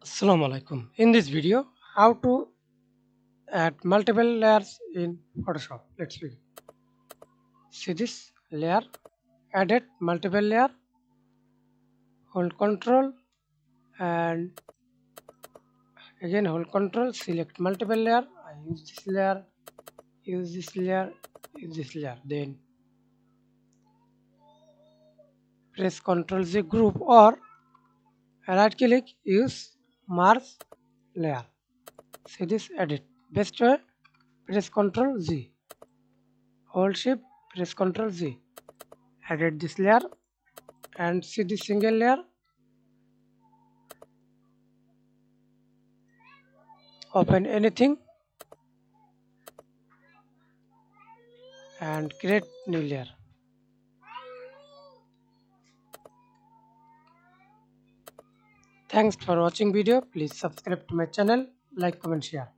Assalamu alaikum. In this video, how to add multiple layers in Photoshop. Let's begin. See this layer, added multiple layer, hold Control and again hold Control, select multiple layer. I use this layer, use this layer, use this layer. Then press Ctrl Z group or right click, use merge layer. See this edit. Best way, press Ctrl Z. Hold shift, press Ctrl Z. Edit this layer and see the single layer. Open anything and create new layer. Thanks for watching video. Please subscribe to my channel, like, comment, share.